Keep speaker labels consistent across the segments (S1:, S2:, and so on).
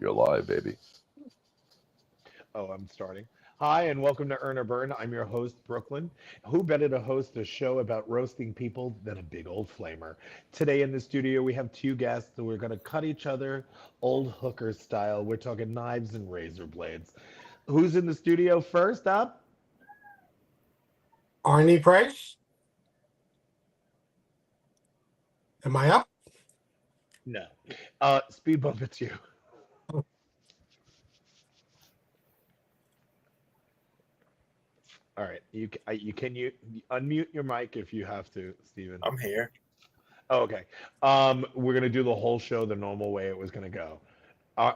S1: You're live, baby.
S2: Oh, I'm starting. Hi, and welcome to Earn or Burn. I'm your host, Brooklyn. Who better to host a show about roasting people than a big old flamer? Today in the studio, we have two guests that we're going to cut each other old hooker style. We're talking knives and razor blades. Who's in the studio first up?
S3: Arnie Price, am I up?
S2: No. Speed bump, it's you. All right. You unmute your mic if you have to, Steven.
S4: I'm here.
S2: Oh, okay. We're gonna do the whole show the normal way it was gonna go.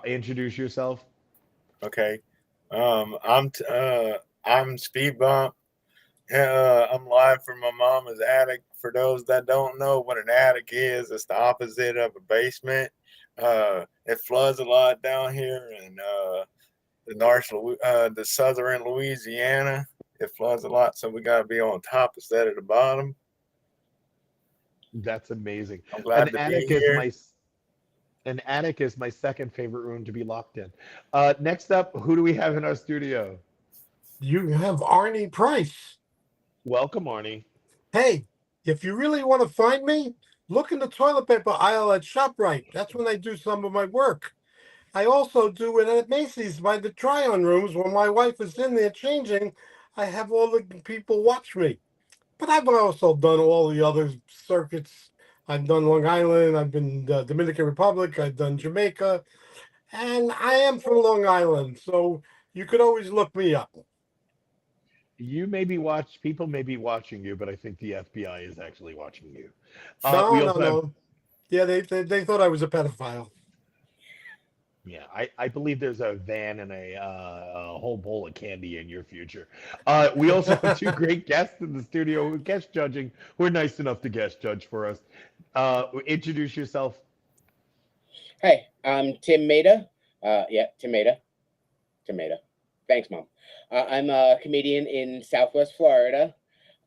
S2: Introduce yourself.
S4: Okay. I'm Speed Bump. I'm live from my mama's attic. For those that don't know what an attic is, it's the opposite of a basement. It floods a lot down here in the southern Louisiana. It floods a lot, so we gotta be on top instead of the bottom.
S2: That's amazing.
S4: I'm
S2: An
S4: glad to be
S2: attic is
S4: here.
S2: my an attic is my second favorite room to be locked in. Next up, who do we have in our studio?
S3: You have Arnie Price.
S2: Welcome, Arnie.
S3: Hey, if you really want to find me, look in the toilet paper aisle at ShopRite. That's when I do some of my work. I also do it at Macy's by the try-on rooms when my wife is in there changing. I have all the people watch me. But I've also done all the other circuits. I've done Long Island. I've been Dominican Republic. I've done Jamaica. And I am from Long Island, so you could always look me up.
S2: People may be watching you, but I think the FBI is actually watching you.
S3: No,
S2: We
S3: no,
S2: also have
S3: no. Yeah, they thought I was a pedophile.
S2: Yeah, I believe there's a van and a whole bowl of candy in your future. We also have two great guests in the studio who are guest judging, who are nice enough to guest judge for us. Introduce yourself.
S5: Hi, I'm Tim Maida. Yeah, Tim Maida. Tim Maida. Thanks, Mom. I'm a comedian in Southwest Florida.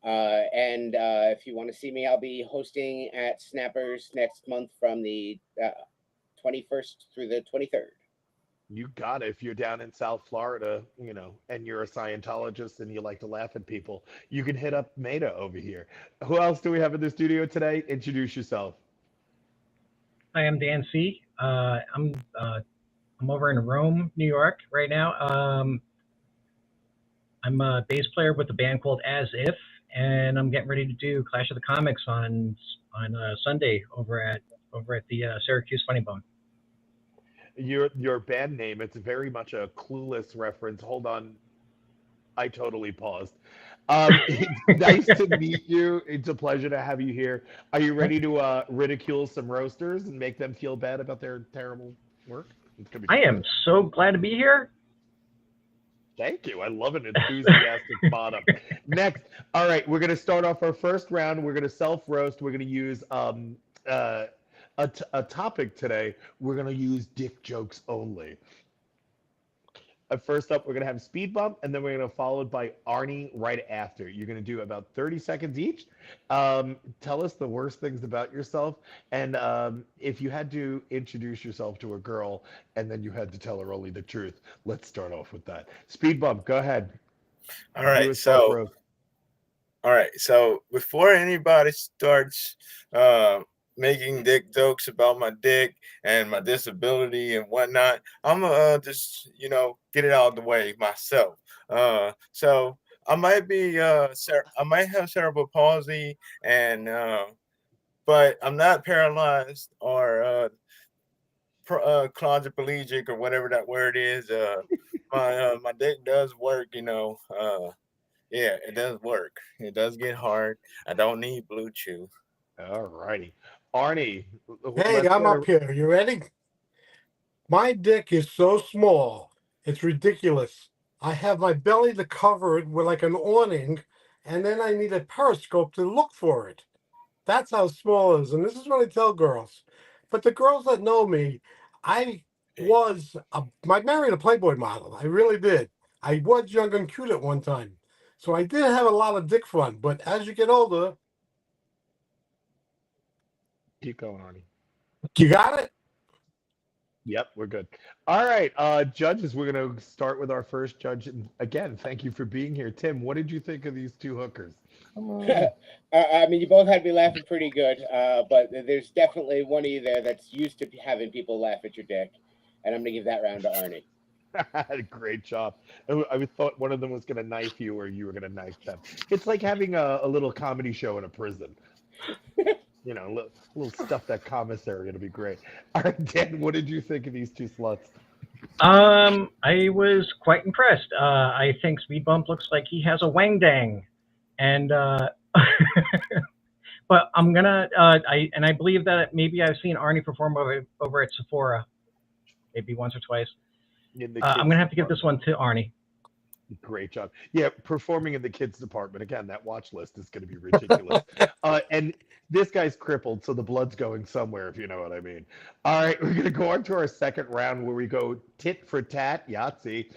S5: And if you want to see me, I'll be hosting at Snappers next month from the 21st through the 23rd.
S2: You got it. If you're down in South Florida, and you're a Scientologist and you like to laugh at people, you can hit up Maida over here. Who else do we have in the studio today? Introduce yourself.
S6: Hi, I'm Dan C. I'm over in Rome, New York, right now. I'm a bass player with a band called As If, and I'm getting ready to do Clash of the Comics on Sunday over at the Syracuse Funny Bone.
S2: Your band name, it's very much a Clueless reference. Hold on, I totally paused. It's nice to meet you. It's a pleasure to have you here. Are you ready to ridicule some roasters and make them feel bad about their terrible work? It's gonna be
S6: I
S2: fun.
S6: am so glad to be here.
S2: Thank you. I love an enthusiastic bottom. Next, all right, we're gonna start off our first round. We're gonna self roast. We're gonna use a topic today. We're gonna use dick jokes only. First up, we're gonna have Speed Bump, and then we're gonna followed by Arnie right after. You're gonna do about 30 seconds each. Tell us the worst things about yourself, and if you had to introduce yourself to a girl, and then you had to tell her only the truth. Let's start off with that. Speed Bump, go ahead.
S4: All
S2: Do
S4: right.
S2: a self roast.
S4: So before anybody starts making dick jokes about my dick and my disability and whatnot, I'm gonna just get it out of the way myself. So I might be I might have cerebral palsy, and but I'm not paralyzed or quadriplegic or whatever that word is. My dick does work. Yeah, it does work. It does get hard. I don't need Blue Chew.
S2: All righty, Arnie.
S3: Hey,
S2: Let's
S3: I'm
S2: start.
S3: up here. You ready? My dick is so small, it's ridiculous. I have my belly to cover it with like an awning, and then I need a periscope to look for it. That's how small it is. And this is what I tell girls. But the girls that know me, I I married a Playboy model. I really did. I was young and cute at one time. So I did have a lot of dick fun. But as you get older,
S2: Keep going, Arnie.
S3: you got it?
S2: Yep, we're good. All right, judges, we're going to start with our first judge. And again, thank you for being here. Tim, what did you think of these two hookers?
S4: Come on.
S5: I mean, you both had me laughing pretty good, but there's definitely one of you there that's used to having people laugh at your dick, and I'm gonna give that round to Arnie.
S2: Great job. I thought one of them was going to knife you or you were going to knife them. It's like having a little comedy show in a prison. You know, little stuff that commissary. It'll be great. All right, Dan, what did you think of these two sluts?
S6: I was quite impressed. I think Speed Bump looks like he has a wang dang, and but I'm gonna I believe that maybe I've seen Arnie perform over at Sephora, maybe once or twice.
S2: In the
S6: I'm
S2: kids
S6: gonna have to give
S2: department.
S6: this one to Arnie.
S2: Great job. Yeah, performing in the kids department. Again, that watch list is going to be ridiculous. And this guy's crippled, so the blood's going somewhere, if you know what I mean. All right, we're going to go on to our second round where we go tit for tat, Yahtzee.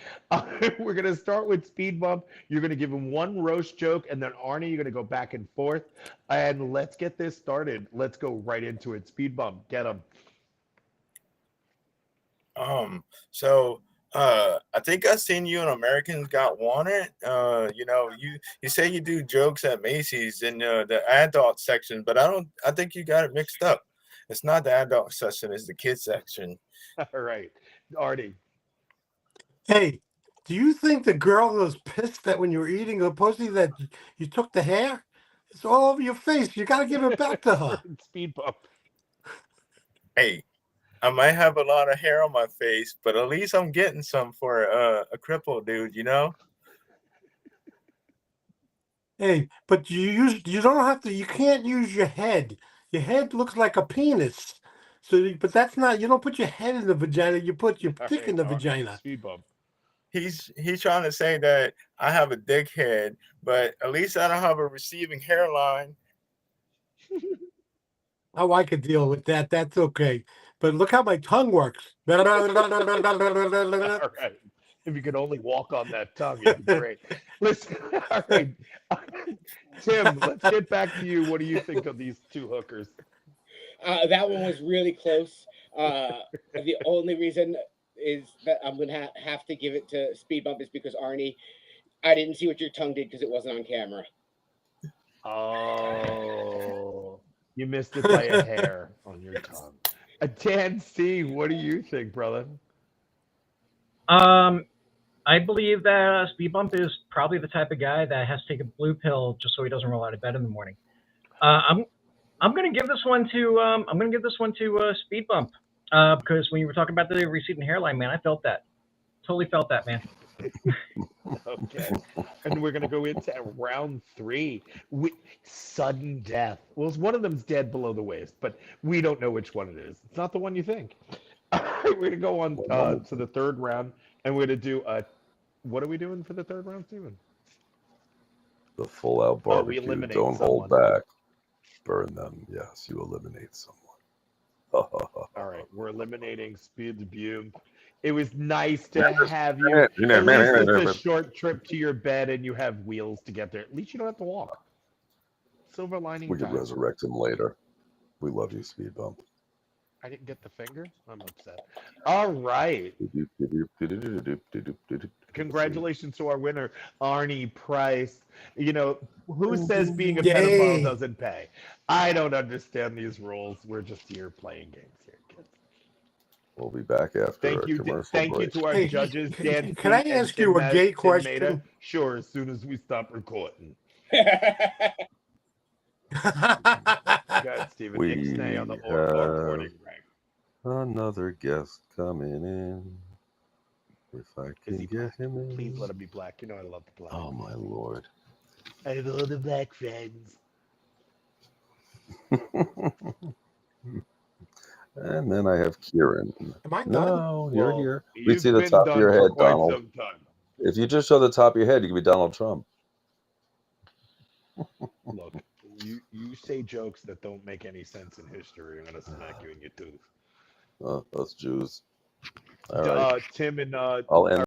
S2: We're going to start with Speed Bump. You're going to give him one roast joke, and then Arnie, you're going to go back and forth. And let's get this started. Let's go right into it. Speed Bump, get him.
S4: So I think I seen you in Americans Got Wanted. You say you do jokes at Macy's in the adult section, but I think you got it mixed up. It's not the adult section, it's the kids section.
S2: All right, Arnie.
S3: Hey, do you think the girl was pissed that when you were eating a pussy that you took the hair? It's all over your face. You got to give it back to her.
S2: Speed Bump.
S4: Hey, I might have a lot of hair on my face, but at least I'm getting some for a crippled dude, you know?
S3: Hey, but you don't have to. You can't use your head. Your head looks like a penis. So, but that's not. You don't put your head in the vagina. You put your
S2: All
S3: dick
S2: right,
S3: in the vagina.
S2: Speed Bump.
S4: He's trying to say that I have a dick head, but at least I don't have a receiving hairline.
S3: Oh, I could deal with that. That's okay. But look how my tongue works.
S2: All right. If you could only walk on that tongue, it'd be great. Listen, all right. Tim, let's get back to you. What do you think of these two hookers?
S5: That one was really close. The only reason is that I'm gonna have to give it to Speed Bump is because Arnie, I didn't see what your tongue did because it wasn't on camera.
S2: Oh, you missed it by a hair on your tongue. Dan C, what do you think, brother?
S6: I believe that Speed Bump is probably the type of guy that has to take a blue pill just so he doesn't roll out of bed in the morning. I'm gonna give this one to Speed Bump because when you were talking about the receding hairline, man, I felt that. Totally felt that, man.
S2: Okay. And we're going to go into round 3. Sudden death. Well, one of them's dead below the waist, but we don't know which one it is. It's not the one you think. We're going to go on to the third round, and we're going to do what are we doing for the third round, Steven?
S1: The full out
S2: Oh, we
S1: barbecue.
S2: eliminate
S1: Don't hold
S2: someone.
S1: back. Burn them. Yes, you eliminate someone.
S2: All right, we're eliminating Speed Bump. It was nice to have you. At least it's a short trip to your bed and you have wheels to get there. At least you don't have to walk. Silver lining.
S1: We could
S2: time.
S1: resurrect him later. We love you, Speed Bump.
S2: I didn't get the finger. I'm upset. All right. Congratulations to our winner, Arnie Price. You know, who says being a pedophile
S3: Yay.
S2: doesn't pay? I don't understand these rules. We're just here playing games here, kids.
S1: We'll be back after
S2: Thank you.
S1: commercial
S2: Thank
S1: break.
S2: you to our
S3: Hey,
S2: judges, Dan.
S3: can I ask you a gay question?
S2: Sure, as soon as we stop recording. Got Stephen Ixnay on the recording rank.
S1: Another guest coming in. If I can get him in.
S2: Please let him be black. You know I love the black.
S1: Oh my lord.
S2: I have all the black friends.
S1: And then I have Kieran.
S3: Am I done?
S1: No, you're
S2: Well,
S1: here. We
S2: you've
S1: see the
S2: been
S1: top of
S2: done
S1: your
S2: for
S1: head,
S2: quite
S1: Donald.
S2: some time.
S1: If you just show the top of your head, you can be Donald Trump.
S2: Look, you say jokes that don't make any sense in history. I'm gonna smack you in your tooth.
S1: Us Jews. All right.
S2: Tim and
S1: I'll end